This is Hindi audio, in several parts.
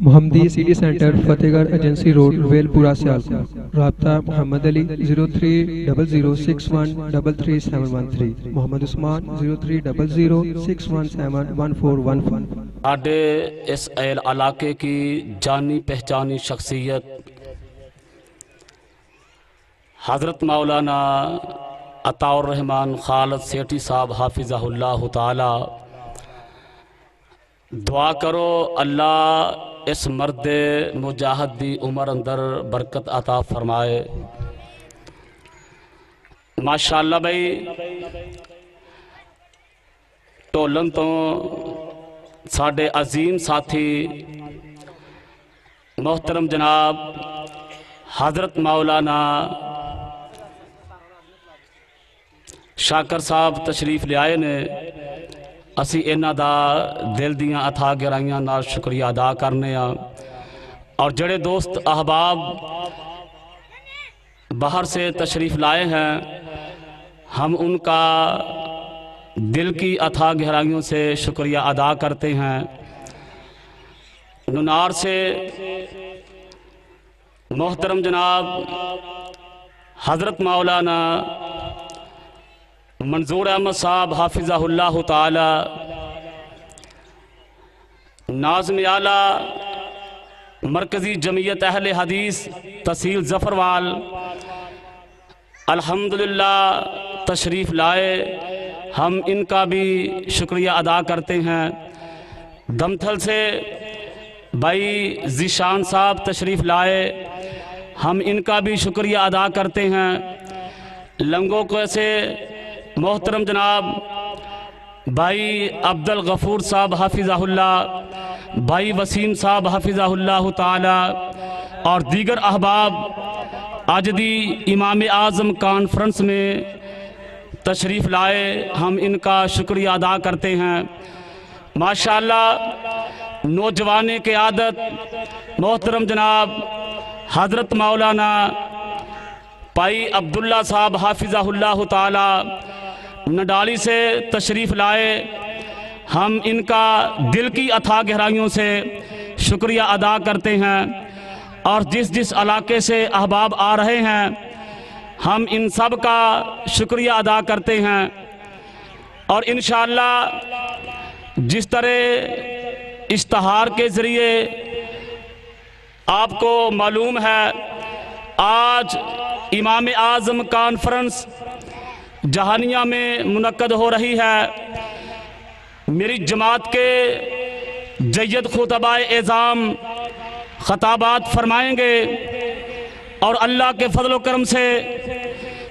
मोहम्मदी City Centre Fatehgarh Agency Road Welpura Sialkot. राब्ता मोहम्मद अली 030061337113, मोहम्मद उस्मान 030061711415। साडे इस इलाके की जानी पहचानी शख्सियत हज़रत मौलाना अताउर रहमान खालिद सेठी साहब हाफिज़हुल्लाह ताला। दुआ करो अल्लाह इस मर्द मुजाहिद दी उमर अंदर बरकत अता फरमाए। माशाअल्लाह भाई, ढोलन तो साडे अजीम साथी मोहतरम जनाब हज़रत मौलाना शाकर साहब तशरीफ लियाए ने। असी इन्हां दा दिल दियां अथा गहराइयां नाल शुक्रिया अदा करने और जड़े दोस्त अहबाब बाहर से तशरीफ़ लाए हैं, हम उनका दिल की अथा गहराइयों से शुक्रिया अदा करते हैं। नुनार से मोहतरम जनाब हज़रत मौलाना मंजूर अहमद साहब हाफिज़हुल्लाह ताला, नाज़िम आला मरकज़ी जमीयत अहले हदीस तहसील ज़फ़रवाल, अल्हम्दुलिल्लाह तशरीफ़ लाए। हम इनका भी शुक्रिया अदा करते हैं। दमथल से भाई ज़ीशान साहब तशरीफ़ लाए, हम इनका भी शुक्रिया अदा करते हैं। लंगों से मोहतरम जनाब भाई अब्दुल गफूर साहब हाफिज़हुल्लाह, भाई वसीम साहब हाफिज़हुल्लाह ताला और दीगर अहबाब आज दी इमाम आज़म कॉन्फ्रेंस में तशरीफ़ लाए, हम इनका शुक्रिया अदा करते हैं। माशाअल्लाह नौजवान के आदत मोहतरम जनाब हज़रत मौलाना भाई अब्दुल्ला साहब हाफिज़हुल्लाह ताला नडाली से तशरीफ़ लाए, हम इनका दिल की अथा गहराइयों से शुक्रिया अदा करते हैं। और जिस जिस इलाके से अहबाब आ रहे हैं, हम इन सब का शुक्रिया अदा करते हैं। और इंशाअल्लाह जिस तरह इश्तहार के ज़रिए आपको मालूम है, आज इमाम आज़म कॉन्फ्रेंस जहानिया में मुनक्कद हो रही है। मेरी जमात के जय्यद खुतबाए एज़ाम ख़ताबात फरमाएंगे और अल्लाह के फजल करम से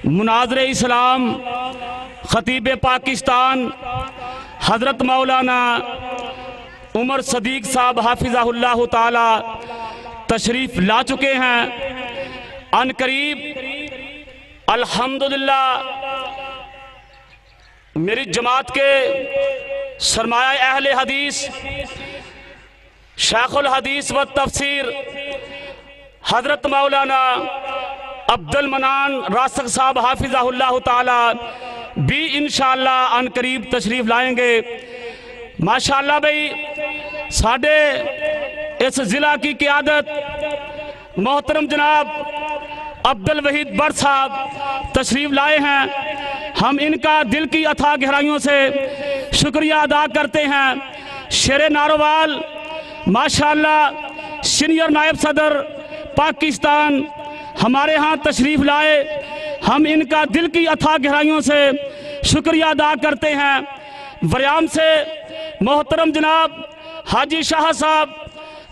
मुनाज़िर इस्लाम ख़तीब पाकिस्तान हज़रत मौलाना उमर सदीक साहब हाफिज़हुल्लाह ताला तशरीफ़ ला चुके हैं। अन करीब अल्हम्दुलिल्लाह मेरी जमात के सरमाया अहले हदीस शेखुल हदीस व तफसीर हज़रत मौलाना अब्दुल मनान रासक साहब हाफिज़हुल्लाह ताला भी इंशाअल्लाह अन करीब तशरीफ़ लाएंगे। माशाअल्लाह भाई, साडे इस ज़िला की क़ियादत मोहतरम जनाब अब्दुल वहीद बर साहब तशरीफ़ लाए हैं, हम इनका दिल की अथा गहराइयों से शुक्रिया अदा करते हैं। शेर नारोवाल माशाअल्लाह सीनियर नायब सदर पाकिस्तान हमारे यहाँ तशरीफ़ लाए, हम इनका दिल की अथा गहराइयों से शुक्रिया अदा करते हैं। वरियाम से मोहतरम जनाब हाजी शाह साहब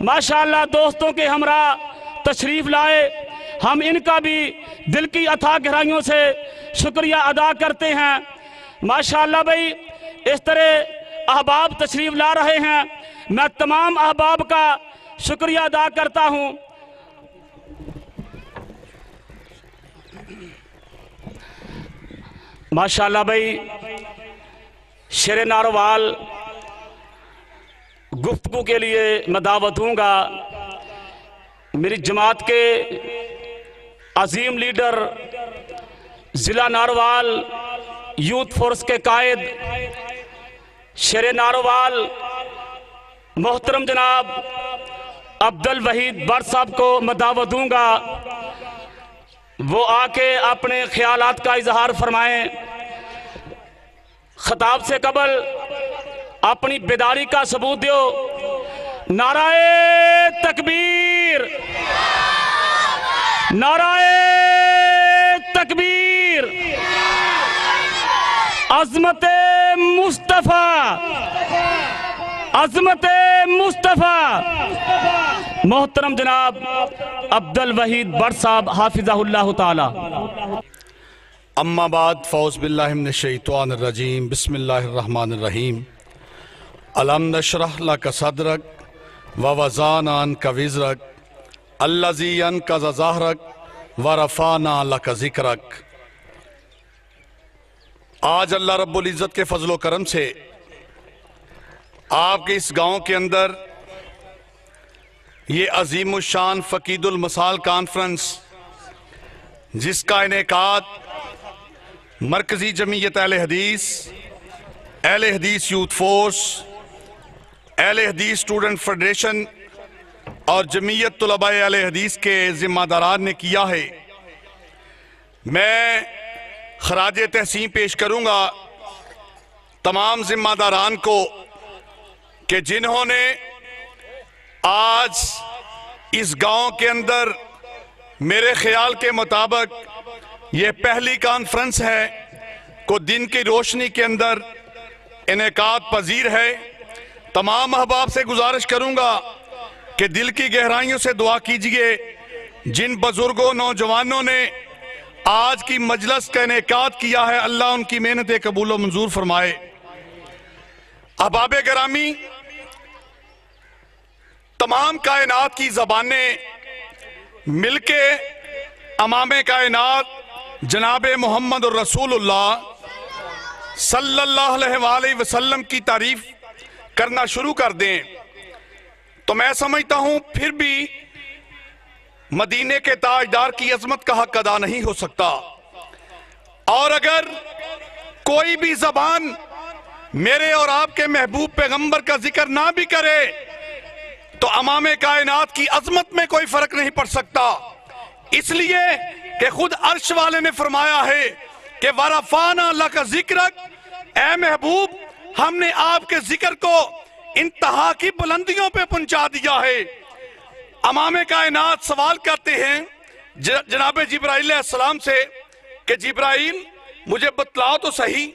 माशाअल्लाह दोस्तों के हमरा तशरीफ़ लाए, हम इनका भी दिल की अथा गहराइयों से शुक्रिया अदा करते हैं। माशाअल्लाह भाई, इस तरह अहबाब तशरीफ़ ला रहे हैं, मैं तमाम अहबाब का शुक्रिया अदा करता हूँ। माशाअल्लाह भाई, शेर नारोवाल गुफ्तगू के लिए मैं दावत दूँगा। मेरी जमात के अजीम लीडर ज़िला नारोवाल यूथ फोर्स के कायद शेर नारोवाल मोहतरम जनाब अब्दुल वहीद बट साहब को मैं दावत दूंगा, वो आके अपने ख्यालात का इजहार फरमाएं। खिताब से कबल अपनी बेदारी का सबूत दो। नाराए तकबीर, नाराए तकबीर, अज़मत मुस्तफ़ा, अज़मत मुस्तफ़ा। मोहतरम जनाब अब्दुल वहीद बट साहब हाफिज़हुल्लाह ताला। अम्मा बाद फ़ौज़ बिल्लाहि मिनश शैतानिर रजीम, बिस्मिल्लाहिर रहमानिर रहीम। अलम नशरह लक सदरक व वज़ाना अन्का विज़रक अल्लज़ी अनक़ज़ ज़हरक व रफ़अना लक ज़िक्रक। आज अल्लाह रब्बुल इज़्ज़त के फजलो करम से आपके इस गांव के अंदर ये अज़ीमुश्शान फ़कीदुल मसाल कॉन्फ्रेंस, जिसका इनेकाद मरकज़ी जमीयत अहले हदीस यूथ फोर्स, अहले हदीस स्टूडेंट फेडरेशन और जमीयत तुलबाए अहले हदीस के जिम्मेदारान ने किया है। मैं खराज तहसीन पेश करूंगा तमाम जिम्मेदारान को कि जिन्होंने आज इस गांव के अंदर मेरे ख्याल के मुताबिक ये पहली कॉन्फ्रेंस है को दिन की रोशनी के अंदर इनेकाद पजीर है। तमाम अहबाब से गुजारिश करूंगा कि दिल की गहराइयों से दुआ कीजिए। जिन बुजुर्गों नौजवानों ने आज की मजलिस का इनेकाद किया है, अल्लाह उनकी मेहनत कबूल व मंजूर फरमाए। अहबाब गिरामी, तमाम कायनात की ज़बानें मिलके अमामे कायनात जनाब मोहम्मद रसूलुल्लाह सल्लल्लाहु अलैहि वसल्लम की तारीफ करना शुरू कर दें तो मैं समझता हूं फिर भी मदीने के ताजदार की अजमत का हक अदा नहीं हो सकता। और अगर कोई भी जबान मेरे और आपके महबूब पैगंबर का जिक्र ना भी करे तो अमामे कायनात की अजमत में कोई फर्क नहीं पड़ सकता। इसलिए कि खुद अर्श वाले ने फरमाया है कि वरफाना लक जिक्रक, ए महबूब हमने आपके जिक्र को इंतहा की बुलंदियों पे पहुंचा दिया है। अमामे कायनात सवाल करते हैं जनाब जिब्राइल अलैहिस्सलाम से कि जिब्राइल मुझे बतलाओ तो सही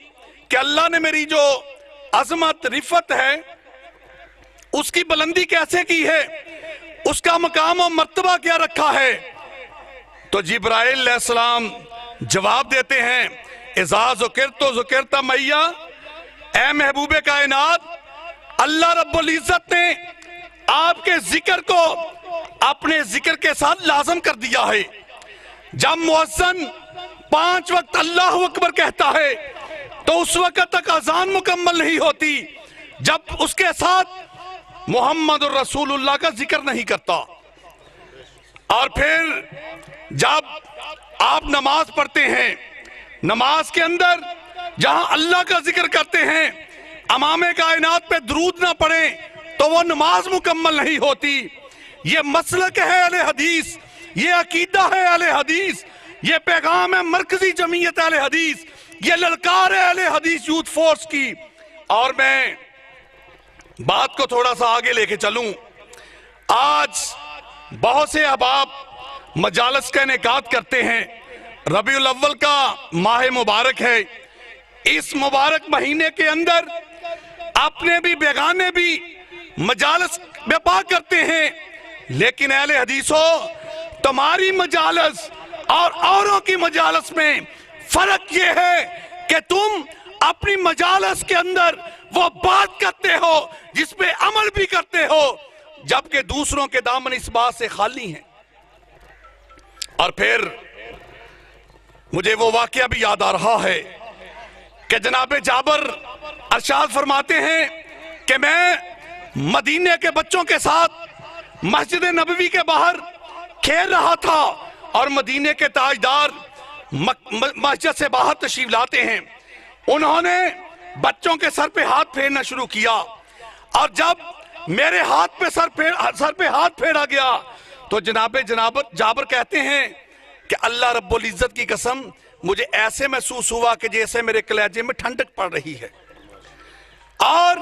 कि अल्लाह ने मेरी जो अजमत रिफत है उसकी बुलंदी कैसे की है, उसका मकाम और मर्तबा क्या रखा है। तो जिब्राइल अलैहिस्सलाम जवाब देते हैं, इज़ा ज़ुकिरतु ज़ुकिरत मैया, ए महबूबे कायनात अल्लाह रब्बुल इज़्ज़त ने आपके जिक्र को अपने जिक्र के साथ लाजम कर दिया है। जब मुअज्जिन 5 वक्त अल्लाह अकबर कहता है तो उस वक्त तक अजान मुकम्मल नहीं होती जब उसके साथ मोहम्मद रसूलुल्लाह का जिक्र नहीं करता। और फिर जब आप नमाज पढ़ते हैं, नमाज के अंदर जहां अल्लाह का जिक्र करते हैं, अमामे कायनात पे दरूद ना पढ़े तो वो नमाज मुकम्मल नहीं होती। ये मसलक है अहले हदीस, ये अकीदा है अहले हदीस, ये पैगाम है मरकजी जमीयत अहले हदीस, ये ललकार है अहले हदीस यूथ फोर्स की। और मैं बात को थोड़ा सा आगे लेके चलूं, आज बहुत से अहबाब मजालस का इनेकाद करते हैं। रबीउल अव्वल का माह मुबारक है। इस मुबारक महीने के अंदर अपने भी बेगाने भी मजालस बेपा करते हैं, लेकिन अहले हदीसों तुम्हारी मजालस और औरों की मजालस में फर्क यह है कि तुम अपनी मजालस के अंदर वो बात करते हो जिस पे अमल भी करते हो, जबकि दूसरों के दामन इस बात से खाली हैं। और फिर मुझे वो वाकया भी याद आ रहा है कि जनाब जाबर अरशाद फरमाते हैं कि मैं मदीने के बच्चों के साथ मस्जिद नबवी के बाहर खेल रहा था और मदीने के ताजदार मस्जिद से बाहर तशरीफ लाते हैं। उन्होंने बच्चों के सर पे हाथ फेरना शुरू किया और जब मेरे हाथ पे सर पे हाथ फेरा गया। तो जाबर कहते हैं कि अल्लाह रब्बुल इज्जत की कसम, मुझे ऐसे महसूस हुआ कि जैसे मेरे कलेजे में ठंडक पड़ रही है। और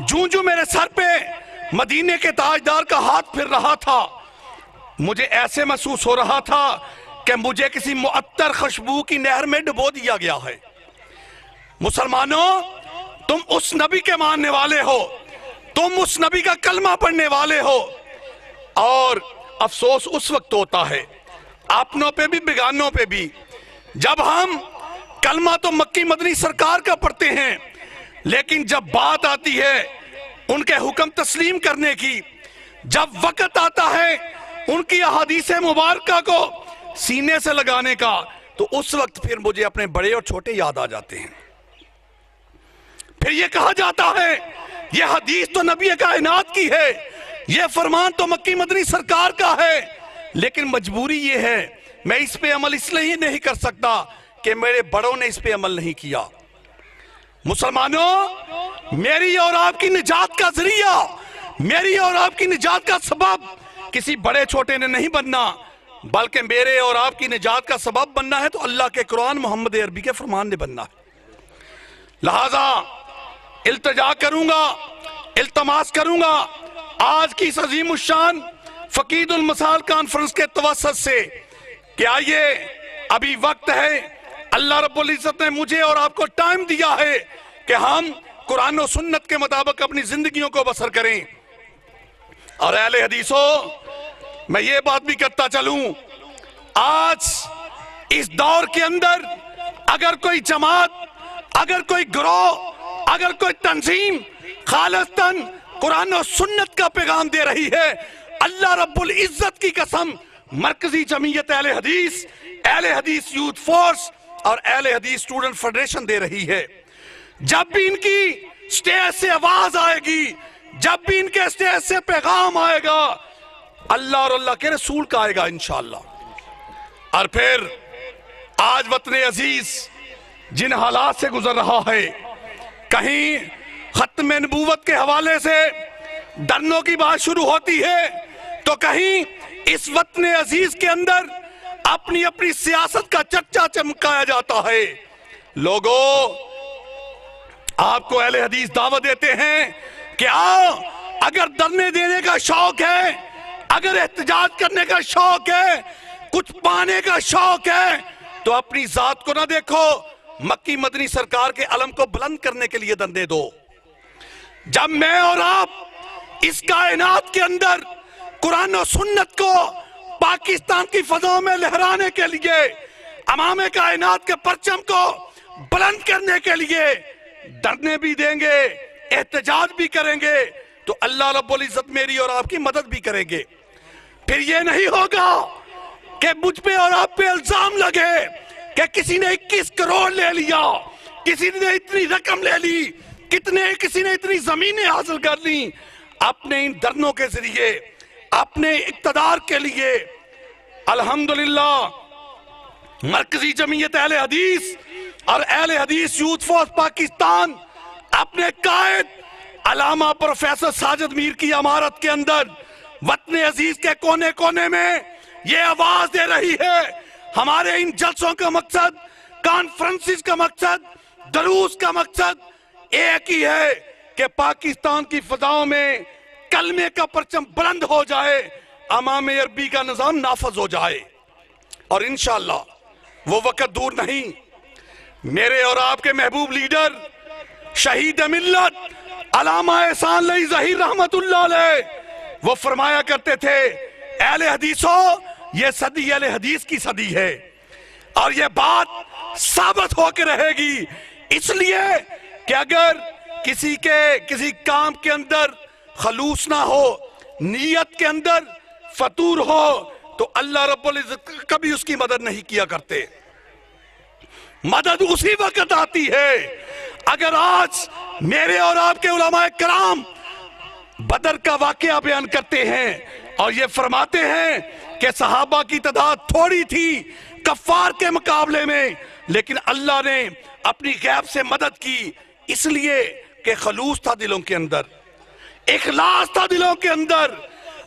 जूं मेरे सर पे मदीने के ताजदार का हाथ फिर रहा था, मुझे ऐसे महसूस हो रहा था कि मुझे किसी मुअत्तर खुशबू की नहर में डुबो दिया गया है। मुसलमानों, तुम उस नबी के मानने वाले हो, तुम उस नबी का कलमा पढ़ने वाले हो, और अफसोस उस वक्त होता है अपनों पे भी बेगानों पे भी, जब हम कलमा तो मक्की मदनी सरकार का पढ़ते हैं, लेकिन जब बात आती है उनके हुक्म तस्लीम करने की, जब वक्त आता है उनकी अहादीस मुबारका को सीने से लगाने का, तो उस वक्त फिर मुझे अपने बड़े और छोटे याद आ जाते हैं। फिर ये कहा जाता है ये हदीस तो नबी कायनात की है, ये फरमान तो मक्की मदनी सरकार का है, लेकिन मजबूरी ये है मैं इस पे अमल इसलिए नहीं कर सकता कि मेरे बड़ों ने इस पे अमल नहीं किया। मुसलमानों, मेरी और आपकी निजात का जरिया, मेरी और आपकी निजात का सबब किसी बड़े छोटे ने नहीं बनना, बल्कि मेरे और आपकी निजात का सबब बनना है तो अल्लाह के कुरान मोहम्मद अरबी के फरमान ने बनना है। लिहाजा इल्तिजा करूंगा, इल्तमास करूंगा आज की इस अजीम शान फकीदुल मसाल कॉन्फ्रेंस के तवस्सुत से कि आइए अभी वक्त है, अल्लाह रब्बुल इज्जत ने मुझे और आपको टाइम दिया है कि हम कुरान और सुन्नत के मुताबिक अपनी जिंदगियों को बसर करें। और अहले हदीसों, मैं ये बात भी करता चलूं, आज इस दौर के अंदर अगर कोई जमात, अगर कोई गिरोह, अगर कोई तंजीम खालिस्तन कुरान और सुन्नत का पैगाम दे रही है, अल्लाह रब्बुल इज्जत की कसम मरकजी जमीयत अहले हदीस यूथ फोर्स और अहले हदीस स्टूडेंट फेडरेशन दे रही है। जब भी इनकी स्टेज से आवाज आएगी, जब भी इनके स्टेज से पैगाम आएगा, अल्लाह और अल्लाह के रसूल का आएगा इंशाअल्लाह। और फिर आज वतन अजीज जिन हालात से गुजर रहा है, कहीं खत्म नबूवत के हवाले से डरनों की बात शुरू होती है, तो कहीं इस वतन अजीज के अंदर अपनी अपनी सियासत का चर्चा चमकाया जाता है। लोगों, आपको अहले हदीस दावत देते हैं कि आओ, अगर धरने देने का शौक है, अगर एहतजाज करने का शौक है, कुछ पाने का शौक है, तो अपनी जात को ना देखो, मक्की मदनी सरकार के अलम को बुलंद करने के लिए धरने दो। जब मैं और आप इस कायनात के अंदर कुरान और सुन्नत को पाकिस्तान की फजाओं में लहराने के लिए, अमामे कायनात के परचम को बुलंद करने के लिए धरने भी देंगे, एहतजाज भी करेंगे, तो अल्लाह रब्बुल इज्जत मेरी और आपकी मदद भी करेंगे। फिर ये नहीं होगा कि मुझ पे और आप पे इल्जाम लगे कि किसी ने 21 करोड़ ले लिया, किसी ने इतनी रकम ले ली, किसी ने इतनी जमीनें हासिल कर ली। अपने इन धरनों के जरिए, अपने इक्तदार के लिए अल्हम्दुलिल्लाह मरकजी जमीयत अहले हदीस और अहले हदीस यूथ फोर्स पाकिस्तान अपने कायद अलामा प्रोफेसर साजिद मीर की इमारत के अंदर वतन अजीज के कोने कोने में ये आवाज दे रही है। हमारे इन जलसों का मकसद, कॉन्फ्रेंसिस का मकसद, दरूस का मकसद एक ही है कि पाकिस्तान की फजाओं में कलमे का परचम बुलंद हो जाए, अमामे अरबी का निजाम नाफज हो जाए। और इंशाअल्लाह वो वक्त दूर नहीं, मेरे और आपके महबूब लीडर शहीद मिल्लत अल्लामा एहसान लई ज़हीर रहमतुल्लाह अलैह, वो फरमाया करते थे, अहले हदीसों, ये सदी अहले हदीस की सदी है। और ये बात साबित होकर रहेगी, इसलिए कि अगर किसी काम के अंदर खलूस ना हो, नीयत के अंदर फतूर हो, तो अल्लाह रब्बुल इज्जत कभी उसकी मदद नहीं किया करते। मदद उसी वक्त आती है अगर आज मेरे और आपके उलमाए कराम बदर का वाकया बयान करते हैं और ये फरमाते हैं कि सहाबा की तादाद थोड़ी थी कफ्फार के मुकाबले में, लेकिन अल्लाह ने अपनी गैब से मदद की, इसलिए कि खलूस था दिलों के अंदर, इखलास था दिलों के अंदर।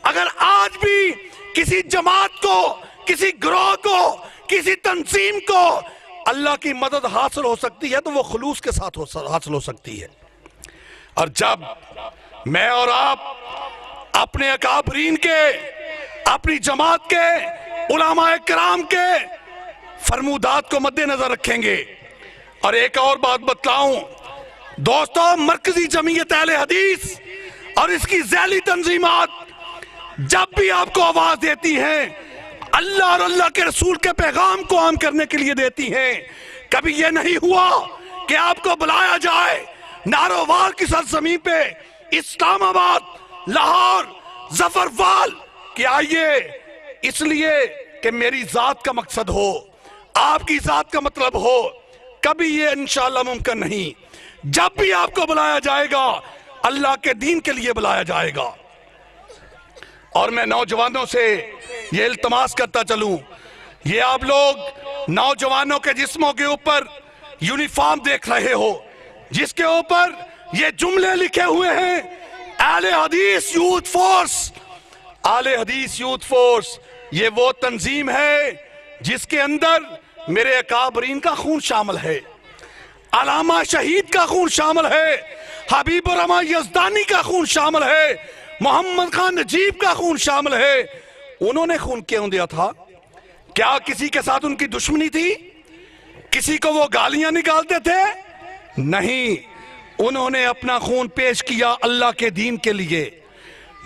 अगर आज भी किसी जमात को, किसी गिरोह को, किसी तंजीम को अल्लाह की मदद हासिल हो सकती है तो वो खुलूस के साथ हासिल हो सकती है। और जब मैं और आप अपने अकाबरीन के, अपनी जमात के, उलमाए किराम के फरमूदात को मद्देनजर रखेंगे। और एक और बात बतलाऊं दोस्तों, मरकजी जमीयत अहले हदीस और इसकी ज़ैली तंजीमात जब भी आपको आवाज देती हैं अल्लाह और अल्लाह के रसूल के पैगाम को आम करने के लिए देती हैं। कभी यह नहीं हुआ कि आपको बुलाया जाए नारोवाल की सरजमीन पे, इस्लामाबाद, लाहौर, जफरवाल कि आइए, इसलिए कि मेरी जात का मकसद हो, आपकी जात का मतलब हो। कभी ये इंशाअल्लाह मुमकिन नहीं। जब भी आपको बुलाया जाएगा अल्लाह के दीन के लिए बुलाया जाएगा। और मैं नौजवानों से ये इल्तमास करता चलूं, ये आप लोग नौजवानों के जिस्मों के ऊपर यूनिफॉर्म देख रहे हो जिसके ऊपर ये जुमले लिखे हुए हैं, आले हदीस यूथ फोर्स। आले हदीस यूथ फोर्स ये वो तंजीम है जिसके अंदर मेरे अकाबरीन का खून शामिल है, अलामा शहीद का खून शामिल है, हबीबुर रहमान यज़दानी का खून शामिल है, मोहम्मद खान नजीब का खून शामिल है। उन्होंने खून क्यों दिया था? क्या किसी के साथ उनकी दुश्मनी थी? किसी को वो गालियां निकालते थे? नहीं, उन्होंने अपना खून पेश किया अल्लाह के दीन के लिए,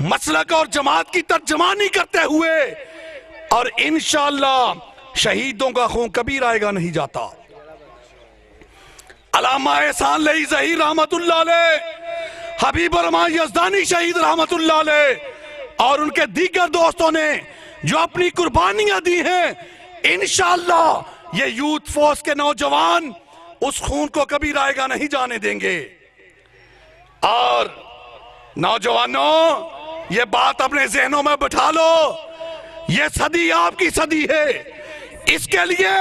मसलक और जमात की तर्जमानी करते हुए। और इंशाअल्लाह शहीदों का खून कभी रायगा नहीं जाता। अल्लामा एहसान लई ज़हीर रहमतुल्लाह अलैह, हबीबुर रहमान यज़दानी शहीद रहमतुल्लाह अलैह और उनके दीगर दोस्तों ने जो अपनी कुर्बानियां दी हैं, इंशाअल्लाह ये यूथ फोर्स के नौजवान उस खून को कभी रायगा नहीं जाने देंगे। और नौजवानों, ये बात अपने जहनों में बिठा लो, ये सदी आपकी सदी है। इसके लिए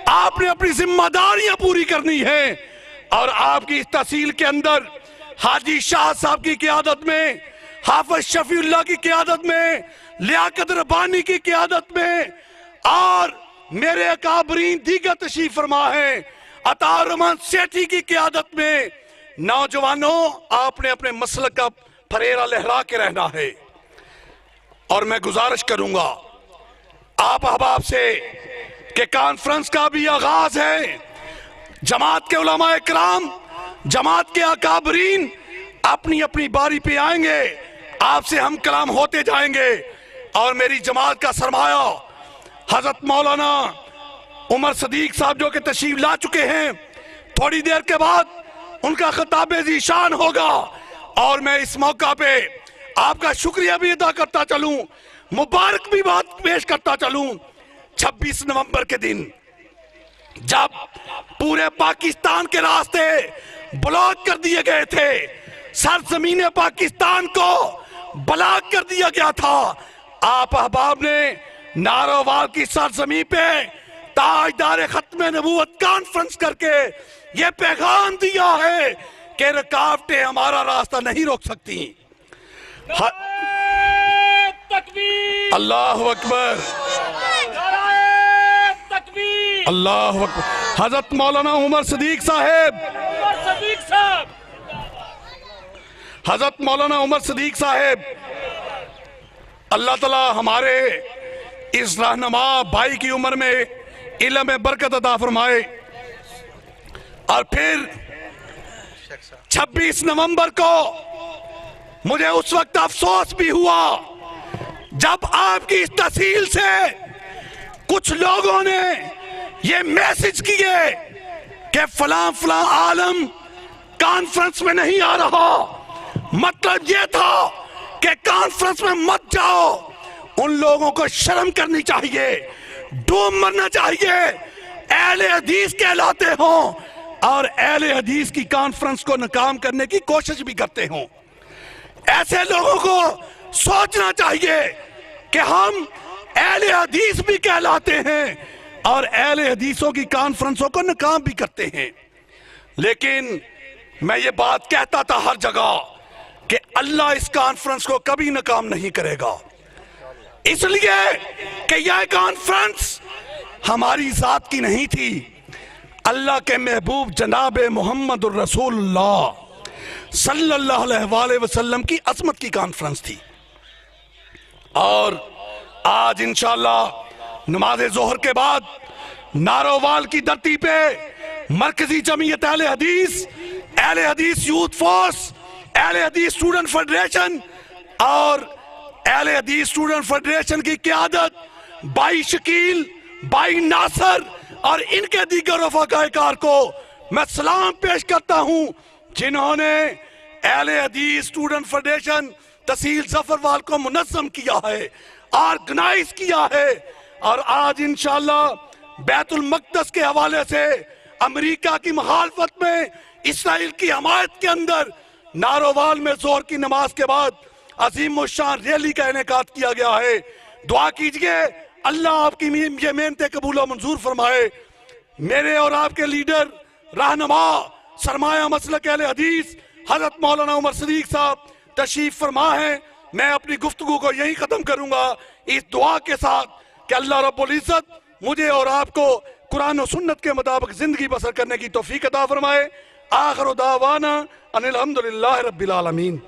आपने अपनी जिम्मेदारियां पूरी करनी है। और आपकी इस तहसील के अंदर हाजी शाह साहब की क़ियादत में, हाफिज शफीउल्लाह की क़ियादत में, लियाकत रब्बानी की क़ियादत में और मेरे अकाबरीन दीगर तशरीफ फरमा है, अताउर रहमान सेठी की क़ियादत में, नौजवानों आपने अपने मसलक का फरेरा लहरा के रहना है। और मैं गुजारिश करूंगा आप अहबाब से कि कॉन्फ्रेंस का भी आगाज है। जमात के उलमाए किराम, जमात के अकाबरीन अपनी अपनी बारी पे आएंगे, आपसे हम कलाम होते जाएंगे। और मेरी जमात का सरमाया हजरत मौलाना उमर सदीक साहब जो कि तशरीफ ला चुके हैं, थोड़ी देर के बाद उनका खिताब ज़ीशान होगा। और मैं इस मौका पे आपका शुक्रिया भी अदा करता चलूं, मुबारक भी बात पेश करता चलूं। 26 नवंबर के दिन जब पूरे पाकिस्तान के रास्ते ब्लॉक कर दिए गए थे, सरजमीन पाकिस्तान को ब्लॉक कर दिया गया था, आप अहबाब ने नारोवाल की सरजमीन पे ताजदार खत्म नबूवत कॉन्फ्रेंस करके ये पैगाम दिया है कि रुकावटें हमारा रास्ता नहीं रोक सकती। अल्लाह अकबर, अल्लाह अकबर। हजरत मौलाना उमर सदीक साहेब, हजरत मौलाना उमर सदीक साहेब, अल्लाह ताला हमारे इस रहनुमा भाई की उम्र में इल्म में बरकत अता फरमाए। और फिर 26 नवंबर को मुझे उस वक्त अफसोस भी हुआ जब आपकी इस तहसील से कुछ लोगों ने ये मैसेज किए कि फलां फलां आलम कॉन्फ्रेंस में नहीं आ रहा। मतलब ये था कि कॉन्फ्रेंस में मत जाओ। उन लोगों को शर्म करनी चाहिए, डूब मरना चाहिए। अहले हदीस कहलाते हो और अहले हदीस की कॉन्फ्रेंस को नाकाम करने की कोशिश भी करते हो। ऐसे लोगों को सोचना चाहिए कि हम अहले हदीस भी कहलाते हैं और अहले हदीसों की कॉन्फ्रेंसों को नाकाम भी करते हैं। लेकिन मैं ये बात कहता था हर जगह कि अल्लाह इस कॉन्फ्रेंस को कभी नाकाम नहीं करेगा, इसलिए कि यह कॉन्फ्रेंस हमारी जात की नहीं थी, अल्लाह के महबूब जनाब मोहम्मद रसूलुल्लाह सल्लल्लाहु अलैहि वसल्लम की अज़मत की कॉन्फ्रेंस थी। और आज इंशाअल्लाह नमाज जोहर के बाद नारोवाल की धरती पे मरकजी जमीयत अहले हदीस यूथ फोर्स, अहले हदीस स्टूडेंट फेडरेशन और अहले हदीस स्टूडेंट फेडरेशन की क़यादत भाई शकील, भाई नासर और इनके दीगर रफ़ाकार को मैं सलाम पेश करता हूं, जिन्होंने अहले हदीस स्टूडेंट फेडरेशन तहसील जफरवाल को मुनज़्ज़म किया है, ऑर्गेनाइज किया है। और आज इंशाअल्लाह बैतुल मक़दस के हवाले से अमेरिका की मुखालफत में, इसराइल की हमायत के अंदर नारोवाल में जोहर की नमाज के बाद अजीम शान रैली का इनेकाद किया गया है। दुआ कीजिए अल्लाह आपकी ये मेहनतें कबूल और मंजूर फरमाए। मेरे और आपके लीडर, रहनुमा, सरमाया मसलक अहले हदीस हजरत मौलाना उमर सदीक साहब तशरीफ फरमा है। मैं अपनी गुफ्तगू को यही खत्म करूंगा इस दुआ के साथ कि अल्लाह रब्बुल इज्जत मुझे और आपको कुरान और सुन्नत के मुताबिक जिंदगी बसर करने की तौफीक अता फरमाए। आखिर दावाना अनिल हम्दुलिल्लाहि रब्बिल आलमीन।